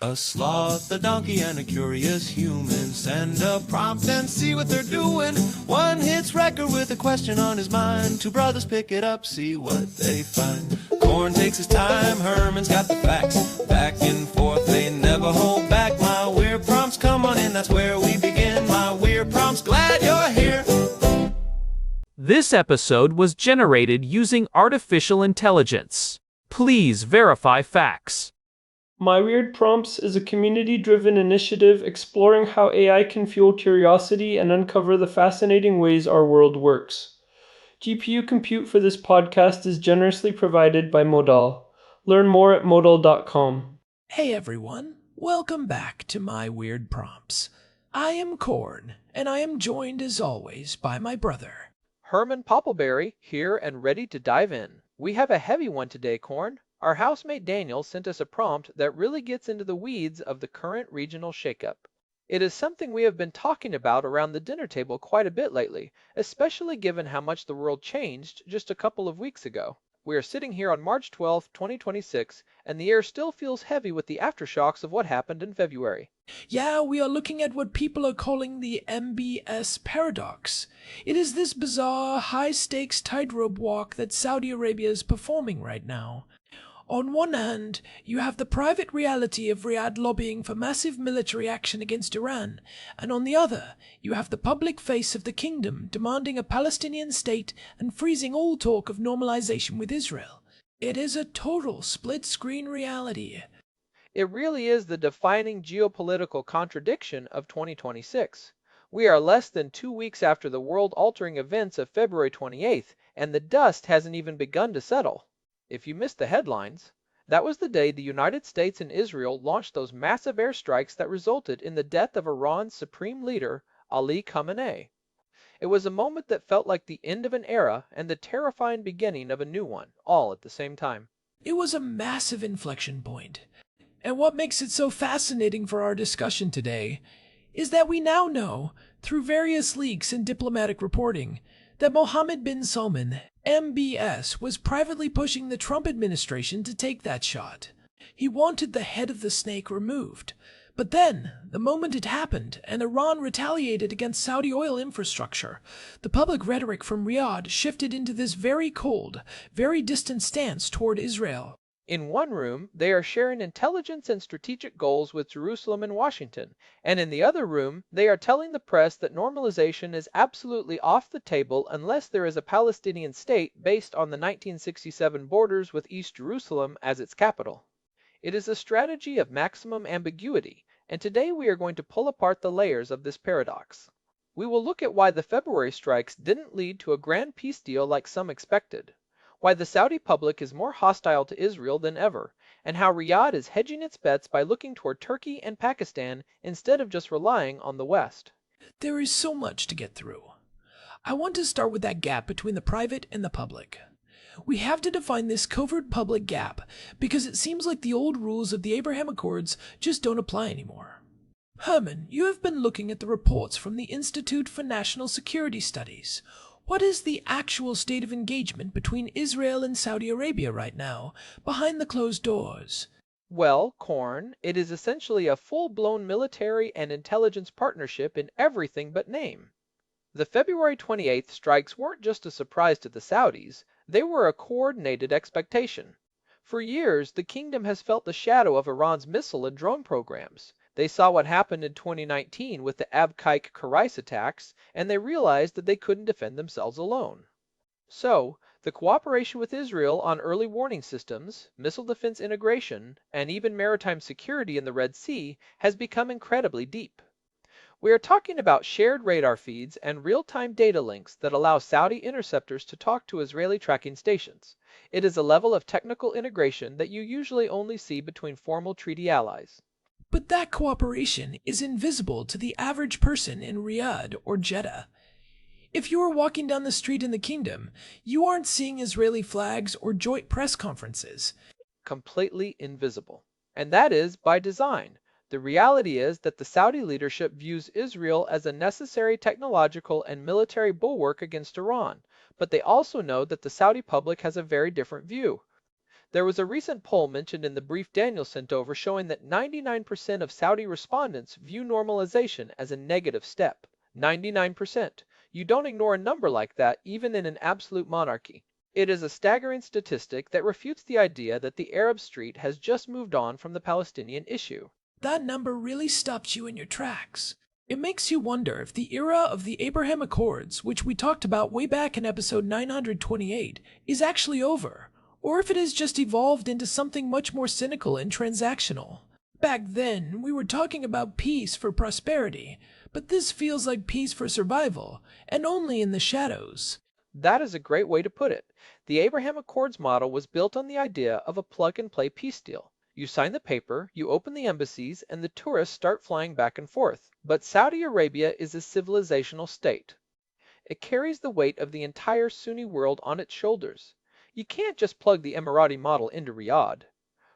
A sloth, a donkey, and a curious human. Send a prompt and see what they're doing. One hits record with a question on his mind. Two brothers pick it up, see what they find. Corn takes his time, Herman's got the facts. Back and forth, they never hold back. My weird prompts, come on in, that's where we begin. My weird prompts, glad you're here. This episode was generated using artificial intelligence. Please verify facts. My Weird Prompts is a community-driven initiative exploring how AI can fuel curiosity and uncover the fascinating ways our world works. GPU compute for this podcast is generously provided by Modal. Learn more at modal.com. Hey everyone, welcome back to My Weird Prompts. I am Corn, and I am joined as always by my brother, Herman Poppleberry, here and ready to dive in. We have a heavy one today, Corn. Our housemate Daniel sent us a prompt that really gets into the weeds of the current regional shakeup. It is something we have been talking about around the dinner table quite a bit lately, especially given how much the world changed just a couple of weeks ago. We are sitting here on March 12, 2026, and the air still feels heavy with the aftershocks of what happened in February. Yeah, we are looking at what people are calling the MBS Paradox. It is this bizarre, high-stakes tightrope walk that Saudi Arabia is performing right now. On one hand, you have the private reality of Riyadh lobbying for massive military action against Iran, and on the other, you have the public face of the kingdom demanding a Palestinian state and freezing all talk of normalization with Israel. It is a total split-screen reality. It really is the defining geopolitical contradiction of 2026. We are less than 2 weeks after the world-altering events of February 28th, and the dust hasn't even begun to settle. If you missed the headlines, that was the day the United States and Israel launched those massive airstrikes that resulted in the death of Iran's supreme leader, Ali Khamenei. It was a moment that felt like the end of an era and the terrifying beginning of a new one, all at the same time. It was a massive inflection point. And what makes it so fascinating for our discussion today is that we now know, through various leaks and diplomatic reporting, that Mohammed bin Salman, MBS, was privately pushing the Trump administration to take that shot. He wanted the head of the snake removed. But then, the moment it happened and Iran retaliated against Saudi oil infrastructure, the public rhetoric from Riyadh shifted into this very cold, very distant stance toward Israel. In one room, they are sharing intelligence and strategic goals with Jerusalem and Washington, and in the other room, they are telling the press that normalization is absolutely off the table unless there is a Palestinian state based on the 1967 borders with East Jerusalem as its capital. It is a strategy of maximum ambiguity, and today we are going to pull apart the layers of this paradox. We will look at why the February strikes didn't lead to a grand peace deal like some expected, why the Saudi public is more hostile to Israel than ever, and how Riyadh is hedging its bets by looking toward Turkey and Pakistan instead of just relying on the West. There is so much to get through. I want to start with that gap between the private and the public. We have to define this covert public gap because it seems like the old rules of the Abraham Accords just don't apply anymore. Herman, you have been looking at the reports from the Institute for National Security Studies. What is the actual state of engagement between Israel and Saudi Arabia right now, behind the closed doors? Well, Corn, it is essentially a full-blown military and intelligence partnership in everything but name. The February 28th strikes weren't just a surprise to the Saudis, they were a coordinated expectation. For years, the kingdom has felt the shadow of Iran's missile and drone programs. They saw what happened in 2019 with the Abqaiq-Kharis attacks, and they realized that they couldn't defend themselves alone. So, the cooperation with Israel on early warning systems, missile defense integration, and even maritime security in the Red Sea has become incredibly deep. We are talking about shared radar feeds and real-time data links that allow Saudi interceptors to talk to Israeli tracking stations. It is a level of technical integration that you usually only see between formal treaty allies. But that cooperation is invisible to the average person in Riyadh or Jeddah. If you are walking down the street in the kingdom, you aren't seeing Israeli flags or joint press conferences. Completely invisible. And that is by design. The reality is that the Saudi leadership views Israel as a necessary technological and military bulwark against Iran, but they also know that the Saudi public has a very different view. There was a recent poll mentioned in the brief Daniel sent over showing that 99% of Saudi respondents view normalization as a negative step. 99%. You don't ignore a number like that even in an absolute monarchy. It is a staggering statistic that refutes the idea that the Arab street has just moved on from the Palestinian issue. That number really stops you in your tracks. It makes you wonder if the era of the Abraham Accords, which we talked about way back in episode 928, is actually over, or if it has just evolved into something much more cynical and transactional. Back then, we were talking about peace for prosperity, but this feels like peace for survival, and only in the shadows. That is a great way to put it. The Abraham Accords model was built on the idea of a plug-and-play peace deal. You sign the paper, you open the embassies, and the tourists start flying back and forth. But Saudi Arabia is a civilizational state. It carries the weight of the entire Sunni world on its shoulders. You can't just plug the Emirati model into Riyadh.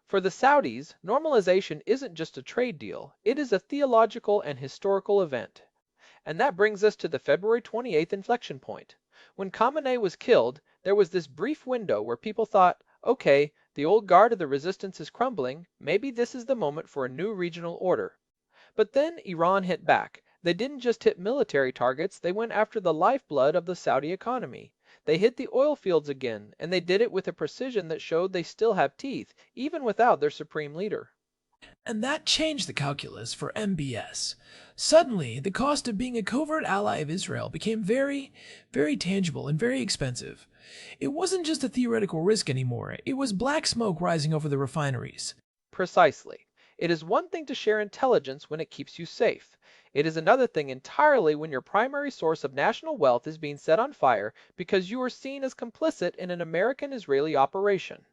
For the Saudis, normalization isn't just a trade deal, it is a theological and historical event. And that brings us to the February 28th inflection point. When Khamenei was killed, there was this brief window where people thought, okay, the old guard of the resistance is crumbling, maybe this is the moment for a new regional order. But then Iran hit back. They didn't just hit military targets, they went after the lifeblood of the Saudi economy. They hit the oil fields again, and they did it with a precision that showed they still have teeth, even without their supreme leader. And that changed the calculus for MBS. Suddenly, the cost of being a covert ally of Israel became very, very tangible and very expensive. It wasn't just a theoretical risk anymore, it was black smoke rising over the refineries. Precisely. It is one thing to share intelligence when it keeps you safe. It is another thing entirely when your primary source of national wealth is being set on fire because you are seen as complicit in an American-Israeli operation.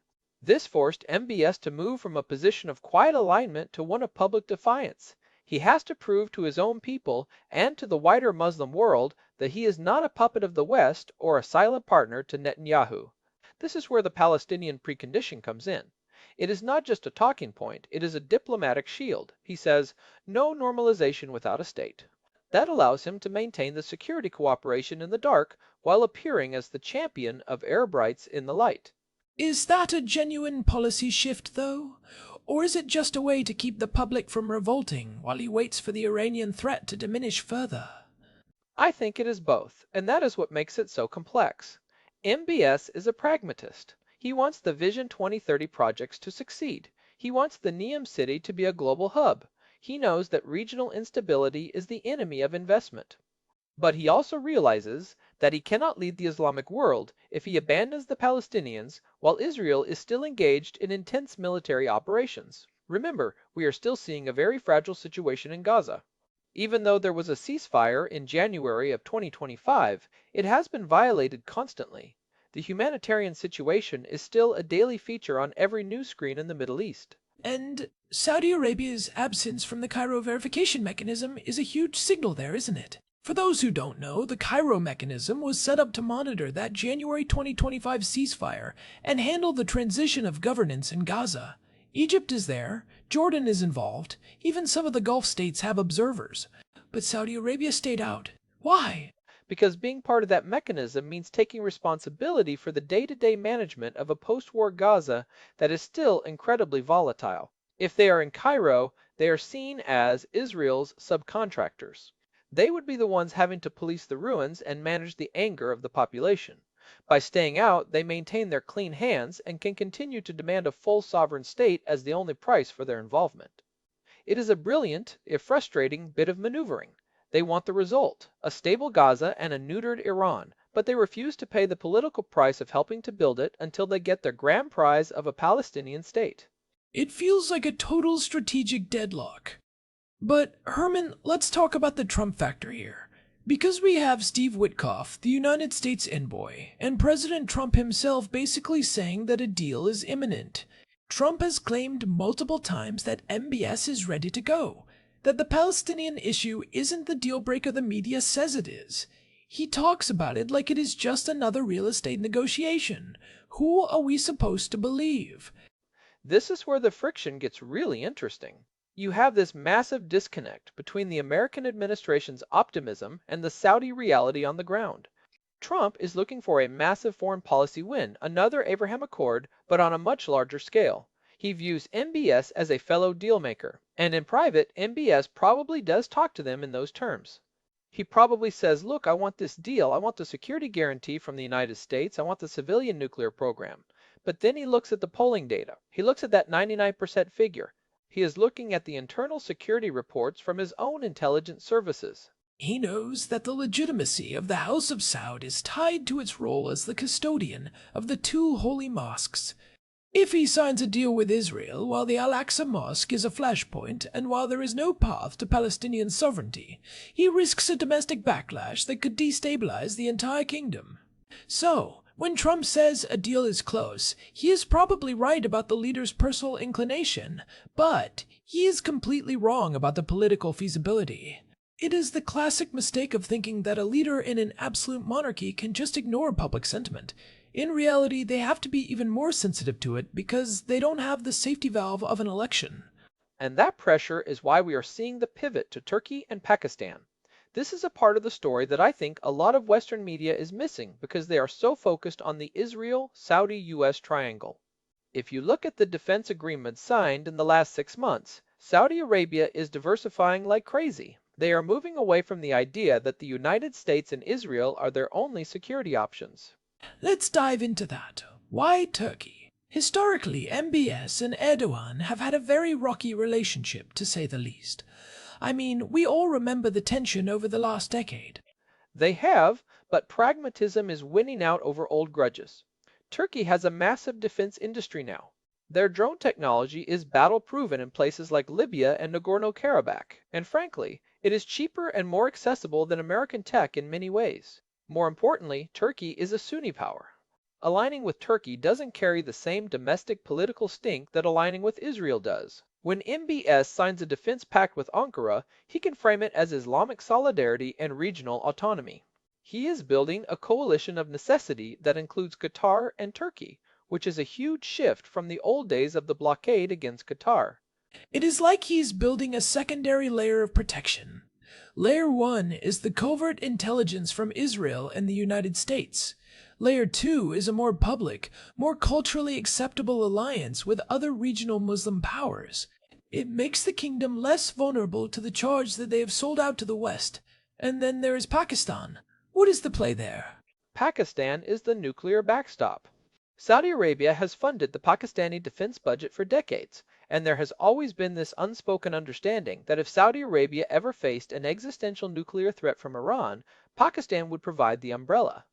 This forced MBS to move from a position of quiet alignment to one of public defiance. He has to prove to his own people and to the wider Muslim world that he is not a puppet of the West or a silent partner to Netanyahu. This is where the Palestinian precondition comes in. It is not just a talking point, it is a diplomatic shield. He says, no normalization without a state. That allows him to maintain the security cooperation in the dark while appearing as the champion of Arab rights in the light. Is that a genuine policy shift, though? Or is it just a way to keep the public from revolting while he waits for the Iranian threat to diminish further? I think it is both, and that is what makes it so complex. MBS is a pragmatist. He wants the Vision 2030 projects to succeed. He wants the Neom city to be a global hub. He knows that regional instability is the enemy of investment. But he also realizes that he cannot lead the Islamic world if he abandons the Palestinians while Israel is still engaged in intense military operations. Remember, we are still seeing a very fragile situation in Gaza. Even though there was a ceasefire in January of 2025, it has been violated constantly. The humanitarian situation is still a daily feature on every news screen in the Middle East. And Saudi Arabia's absence from the Cairo verification mechanism is a huge signal there, isn't it? For those who don't know, the Cairo mechanism was set up to monitor that January 2025 ceasefire and handle the transition of governance in Gaza. Egypt is there, Jordan is involved, even some of the Gulf states have observers. But Saudi Arabia stayed out. Why? Because being part of that mechanism means taking responsibility for the day-to-day management of a post-war Gaza that is still incredibly volatile. If they are in Cairo, they are seen as Israel's subcontractors. They would be the ones having to police the ruins and manage the anger of the population. By staying out, they maintain their clean hands and can continue to demand a full sovereign state as the only price for their involvement. It is a brilliant, if frustrating, bit of maneuvering. They want the result, a stable Gaza and a neutered Iran, but they refuse to pay the political price of helping to build it until they get their grand prize of a Palestinian state. It feels like a total strategic deadlock. But, Herman, let's talk about the Trump factor here. Because we have Steve Witkoff, the United States envoy, and President Trump himself basically saying that a deal is imminent. Trump has claimed multiple times that MBS is ready to go, that the Palestinian issue isn't the deal breaker the media says it is. He talks about it like it is just another real estate negotiation. Who are we supposed to believe? This is where the friction gets really interesting. You have this massive disconnect between the American administration's optimism and the Saudi reality on the ground. Trump is looking for a massive foreign policy win, another Abraham Accord, but on a much larger scale. He views MBS as a fellow dealmaker, and in private, MBS probably does talk to them in those terms. He probably says, look, I want this deal, I want the security guarantee from the United States, I want the civilian nuclear program. But then he looks at the polling data. He looks at that 99% figure. He is looking at the internal security reports from his own intelligence services. He knows that the legitimacy of the House of Saud is tied to its role as the custodian of the two holy mosques. If he signs a deal with Israel while the Al-Aqsa Mosque is a flashpoint and while there is no path to Palestinian sovereignty, he risks a domestic backlash that could destabilize the entire kingdom. So, when Trump says a deal is close, he is probably right about the leader's personal inclination, but he is completely wrong about the political feasibility. It is the classic mistake of thinking that a leader in an absolute monarchy can just ignore public sentiment. In reality, they have to be even more sensitive to it because they don't have the safety valve of an election. And that pressure is why we are seeing the pivot to Turkey and Pakistan. This is a part of the story that I think a lot of Western media is missing because they are so focused on the Israel-Saudi-US triangle. If you look at the defense agreements signed in the last 6 months, Saudi Arabia is diversifying like crazy. They are moving away from the idea that the United States and Israel are their only security options. Let's dive into that. Why Turkey? Historically, MBS and Erdogan have had a very rocky relationship, to say the least. I mean, we all remember the tension over the last decade. They have, but pragmatism is winning out over old grudges. Turkey has a massive defense industry now. Their drone technology is battle-proven in places like Libya and Nagorno-Karabakh, and frankly, it is cheaper and more accessible than American tech in many ways. More importantly, Turkey is a Sunni power. Aligning with Turkey doesn't carry the same domestic political stink that aligning with Israel does. When MBS signs a defense pact with Ankara, he can frame it as Islamic solidarity and regional autonomy. He is building a coalition of necessity that includes Qatar and Turkey, which is a huge shift from the old days of the blockade against Qatar. It is like he's building a secondary layer of protection. Layer 1 is the covert intelligence from Israel and the United States. Layer 2 is a more public, more culturally acceptable alliance with other regional Muslim powers. It makes the kingdom less vulnerable to the charge that they have sold out to the West. And then there is Pakistan. What is the play there? Pakistan is the nuclear backstop. Saudi Arabia has funded the Pakistani defense budget for decades, and there has always been this unspoken understanding that if Saudi Arabia ever faced an existential nuclear threat from Iran, Pakistan would provide the umbrella.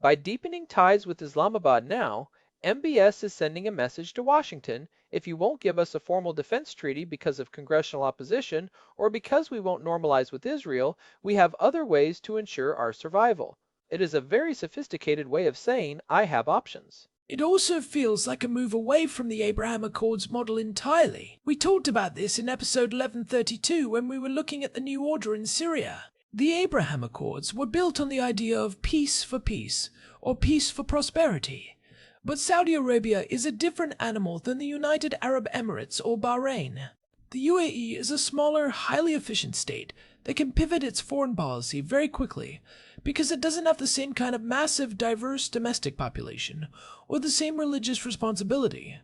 By deepening ties with Islamabad now, MBS is sending a message to Washington: if you won't give us a formal defense treaty because of congressional opposition or because we won't normalize with Israel, we have other ways to ensure our survival. It is a very sophisticated way of saying, I have options. It also feels like a move away from the Abraham Accords model entirely. We talked about this in episode 1132 when we were looking at the new order in Syria. The Abraham Accords were built on the idea of peace for peace, or peace for prosperity. But Saudi Arabia is a different animal than the United Arab Emirates or Bahrain. The UAE is a smaller, highly efficient state that can pivot its foreign policy very quickly because it doesn't have the same kind of massive, diverse domestic population or the same religious responsibility.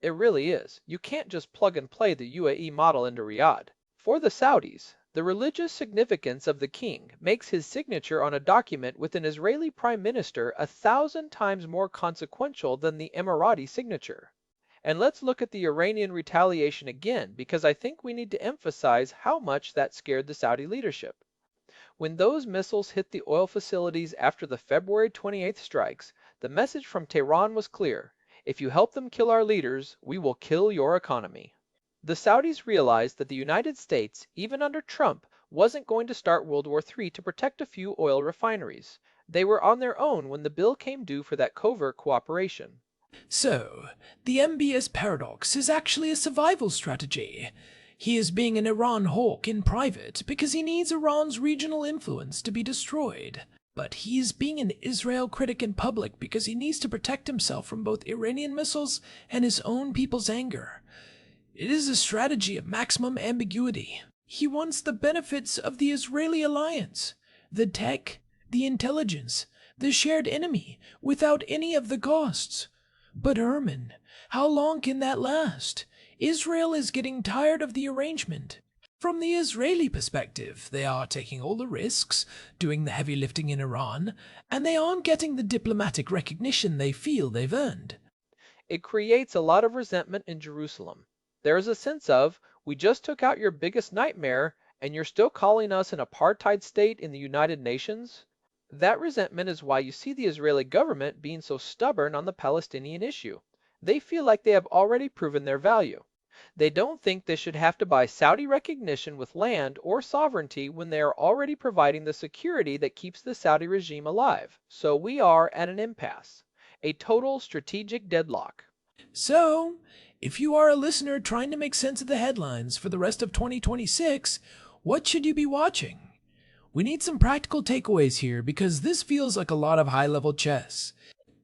It really is. You can't just plug and play the UAE model into Riyadh. For the Saudis, the religious significance of the king makes his signature on a document with an Israeli prime minister 1,000 times more consequential than the Emirati signature. And let's look at the Iranian retaliation again, because I think we need to emphasize how much that scared the Saudi leadership. When those missiles hit the oil facilities after the February 28th strikes, the message from Tehran was clear: if you help them kill our leaders, we will kill your economy. The Saudis realized that the United States, even under Trump, wasn't going to start World War III to protect a few oil refineries. They were on their own when the bill came due for that covert cooperation. So, the MBS Paradox is actually a survival strategy. He is being an Iran hawk in private because he needs Iran's regional influence to be destroyed. But he is being an Israel critic in public because he needs to protect himself from both Iranian missiles and his own people's anger. It is a strategy of maximum ambiguity. He wants the benefits of the Israeli alliance, the tech, the intelligence, the shared enemy, without any of the costs. But Herman, how long can that last? Israel is getting tired of the arrangement. From the Israeli perspective, they are taking all the risks, doing the heavy lifting in Iran, and they aren't getting the diplomatic recognition they feel they've earned. It creates a lot of resentment in Jerusalem. There is a sense of, we just took out your biggest nightmare, and you're still calling us an apartheid state in the United Nations? That resentment is why you see the Israeli government being so stubborn on the Palestinian issue. They feel like they have already proven their value. They don't think they should have to buy Saudi recognition with land or sovereignty when they are already providing the security that keeps the Saudi regime alive. So we are at an impasse, a total strategic deadlock. So, if you are a listener trying to make sense of the headlines for the rest of 2026, what should you be watching? We need some practical takeaways here because this feels like a lot of high-level chess.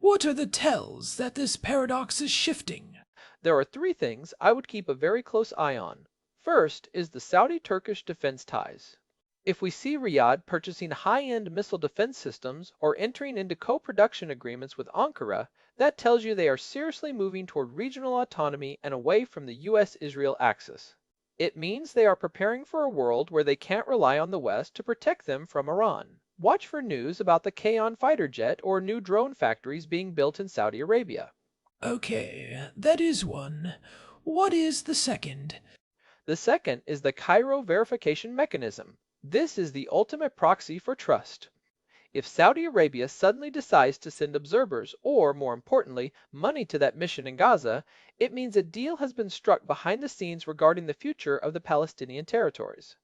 What are the tells that this paradox is shifting? There are three things I would keep a very close eye on. First is the Saudi-Turkish defense ties. If we see Riyadh purchasing high-end missile defense systems or entering into co-production agreements with Ankara, that tells you they are seriously moving toward regional autonomy and away from the US-Israel axis. It means they are preparing for a world where they can't rely on the West to protect them from Iran. Watch for news about the Kayan fighter jet or new drone factories being built in Saudi Arabia. Okay, that is one. What is the second? The second is the Cairo verification mechanism. This is the ultimate proxy for trust. If Saudi Arabia suddenly decides to send observers, or more importantly, money to that mission in Gaza, it means a deal has been struck behind the scenes regarding the future of the Palestinian territories.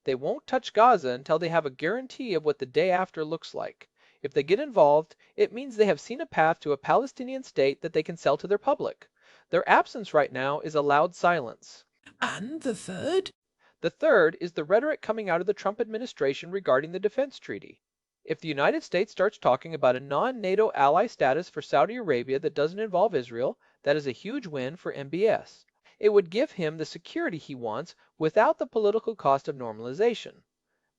They won't touch Gaza until they have a guarantee of what the day after looks like. If they get involved, it means they have seen a path to a Palestinian state that they can sell to their public. Their absence right now is a loud silence. And the third? The third is the rhetoric coming out of the Trump administration regarding the defense treaty. If the United States starts talking about a non-NATO ally status for Saudi Arabia that doesn't involve Israel, that is a huge win for MBS. It would give him the security he wants without the political cost of normalization.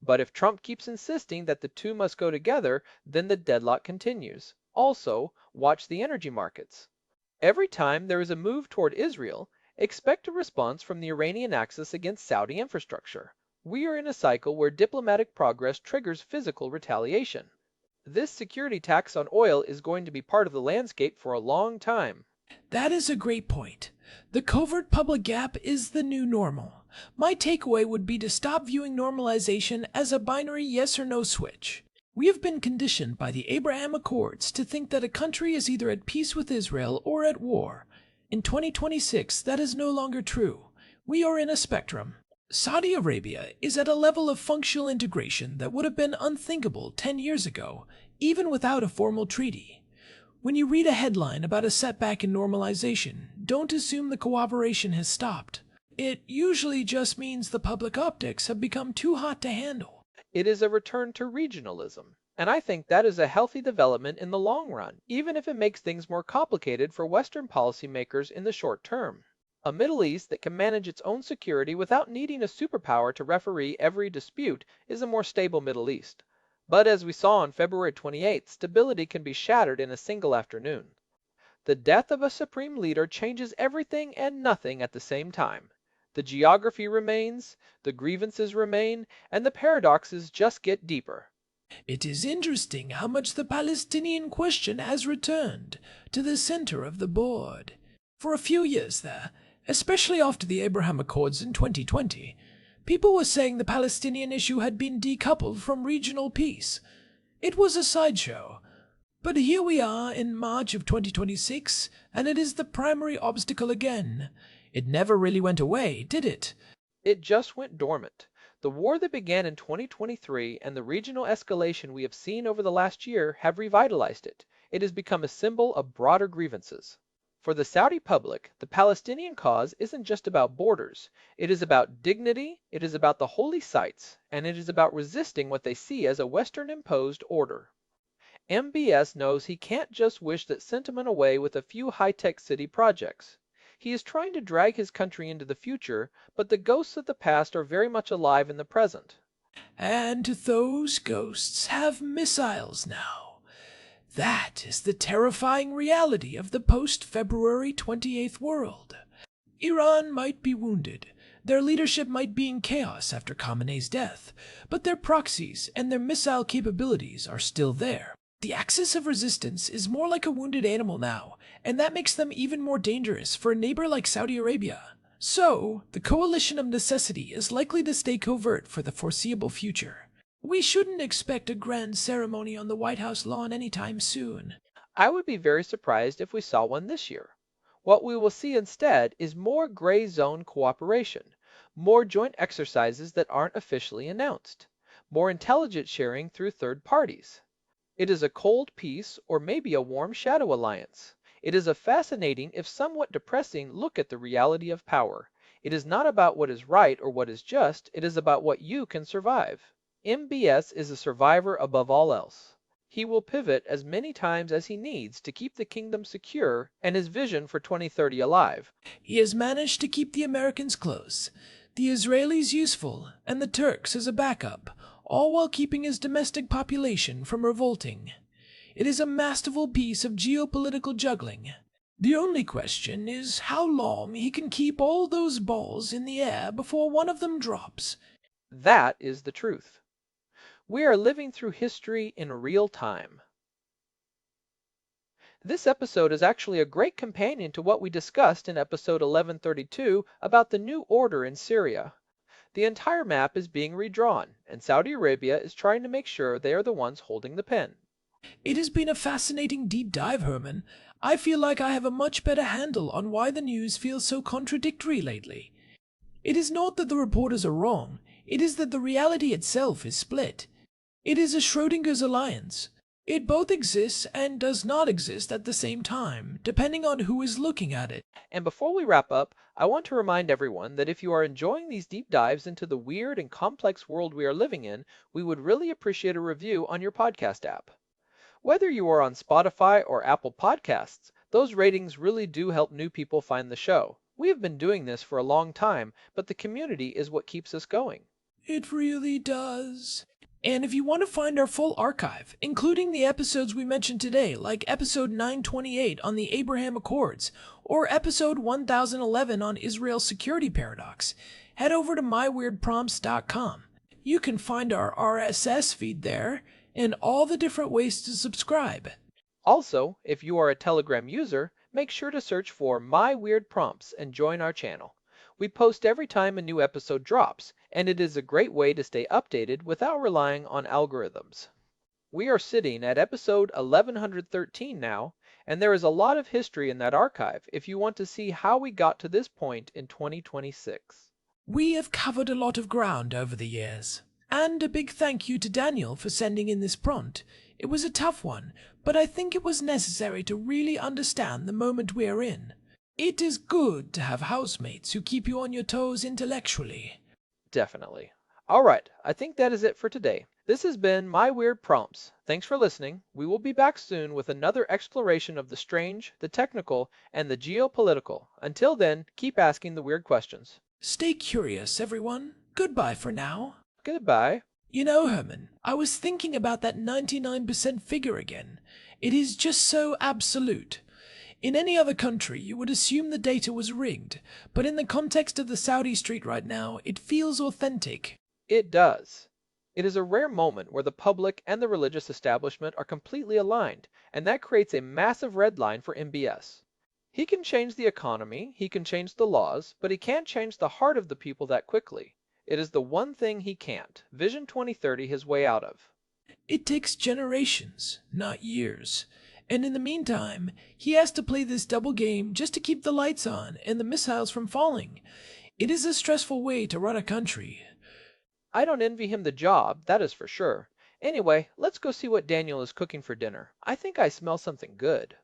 But if Trump keeps insisting that the two must go together, then the deadlock continues. Also, watch the energy markets. Every time there is a move toward Israel, expect a response from the Iranian axis against Saudi infrastructure. We are in a cycle where diplomatic progress triggers physical retaliation. This security tax on oil is going to be part of the landscape for a long time. That is a great point. The covert public gap is the new normal. My takeaway would be to stop viewing normalization as a binary yes or no switch. We have been conditioned by the Abraham Accords to think that a country is either at peace with Israel or at war. In 2026, that is no longer true. We are in a spectrum. Saudi Arabia is at a level of functional integration that would have been unthinkable 10 years ago, even without a formal treaty. When you read a headline about a setback in normalization, don't assume the cooperation has stopped. It usually just means the public optics have become too hot to handle. It is a return to regionalism, and I think that is a healthy development in the long run, even if it makes things more complicated for Western policymakers in the short term. A Middle East that can manage its own security without needing a superpower to referee every dispute is a more stable Middle East. But as we saw on February 28th, stability can be shattered in a single afternoon. The death of a supreme leader changes everything and nothing at the same time. The geography remains, the grievances remain, and the paradoxes just get deeper. It is interesting how much the Palestinian question has returned to the center of the board. For a few years there, especially after the Abraham Accords in 2020, people were saying the Palestinian issue had been decoupled from regional peace. It was a sideshow. But here we are in March of 2026, and it is the primary obstacle again. It never really went away, did it? It just went dormant. The war that began in 2023 and the regional escalation we have seen over the last year have revitalized it. It has become a symbol of broader grievances. For the Saudi public, the Palestinian cause isn't just about borders. It is about dignity, it is about the holy sites, and it is about resisting what they see as a Western-imposed order. MBS knows he can't just wish that sentiment away with a few high-tech city projects. He is trying to drag his country into the future, but the ghosts of the past are very much alive in the present. And those ghosts have missiles now. That is the terrifying reality of the post-February 28th world. Iran might be wounded. Their leadership might be in chaos after Khamenei's death, but their proxies and their missile capabilities are still there. The axis of resistance is more like a wounded animal now, and that makes them even more dangerous for a neighbor like Saudi Arabia. So, the coalition of necessity is likely to stay covert for the foreseeable future. We shouldn't expect a grand ceremony on the White House lawn anytime soon. I would be very surprised if we saw one this year. What we will see instead is more gray zone cooperation, more joint exercises that aren't officially announced, more intelligence sharing through third parties. It is a cold peace or maybe a warm shadow alliance. It is a fascinating, if somewhat depressing, look at the reality of power. It is not about what is right or what is just, it is about what you can survive. MBS is a survivor above all else. He will pivot as many times as he needs to keep the kingdom secure and his vision for 2030 alive. He has managed to keep the Americans close, the Israelis useful, and the Turks as a backup, all while keeping his domestic population from revolting. It is a masterful piece of geopolitical juggling. The only question is how long he can keep all those balls in the air before one of them drops. That is the truth. We are living through history in real time. This episode is actually a great companion to what we discussed in episode 1132 about the new order in Syria. The entire map is being redrawn, and Saudi Arabia is trying to make sure they are the ones holding the pen. It has been a fascinating deep dive, Herman. I feel like I have a much better handle on why the news feels so contradictory lately. It is not that the reporters are wrong, it is that the reality itself is split. It is a Schrodinger's alliance. It both exists and does not exist at the same time, depending on who is looking at it. And before we wrap up, I want to remind everyone that if you are enjoying these deep dives into the weird and complex world we are living in, we would really appreciate a review on your podcast app. Whether you are on Spotify or Apple Podcasts, those ratings really do help new people find the show. We have been doing this for a long time, but the community is what keeps us going. It really does. And if you want to find our full archive, including the episodes we mentioned today, like episode 928 on the Abraham Accords, or episode 1011 on Israel's security paradox, head over to myweirdprompts.com. You can find our RSS feed there, and all the different ways to subscribe. Also, if you are a Telegram user, make sure to search for My Weird Prompts and join our channel. We post every time a new episode drops, and it is a great way to stay updated without relying on algorithms. We are sitting at episode 1113 now, and there is a lot of history in that archive if you want to see how we got to this point in 2026. We have covered a lot of ground over the years. And a big thank you to Daniel for sending in this prompt. It was a tough one, but I think it was necessary to really understand the moment we are in. It is good to have housemates who keep you on your toes intellectually. Definitely. All right, I think that is it for today. This has been My Weird Prompts. Thanks for listening. We will be back soon with another exploration of the strange, the technical, and the geopolitical. Until then, keep asking the weird questions. Stay curious, everyone. Goodbye for now. Goodbye. You know, Herman, I was thinking about that 99% figure again. It is just so absolute. In any other country, you would assume the data was rigged, but in the context of the Saudi street right now, it feels authentic. It does. It is a rare moment where the public and the religious establishment are completely aligned, and that creates a massive red line for MBS. He can change the economy, he can change the laws, but he can't change the heart of the people that quickly. It is the one thing he can't. Vision 2030 his way out of. It takes generations, not years. And in the meantime, he has to play this double game just to keep the lights on and the missiles from falling. It is a stressful way to run a country. I don't envy him the job, that is for sure. Anyway, let's go see what Daniel is cooking for dinner. I think I smell something good.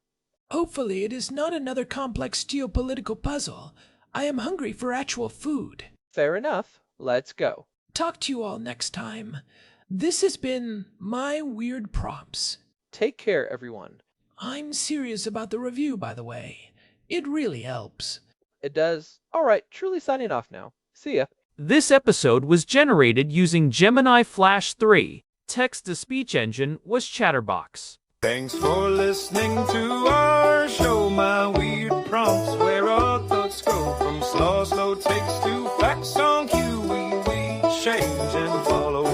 Hopefully it is not another complex geopolitical puzzle. I am hungry for actual food. Fair enough. Let's go. Talk to you all next time. This has been My Weird Prompts. Take care, everyone. I'm serious about the review, by the way. It really helps. It does. All right, truly signing off now. See ya. This episode was generated using Gemini Flash 3. Text-to-speech engine was Chatterbox. Thanks for listening to our show, my weird prompts, where our thoughts go from slow takes to facts on cue. We change and follow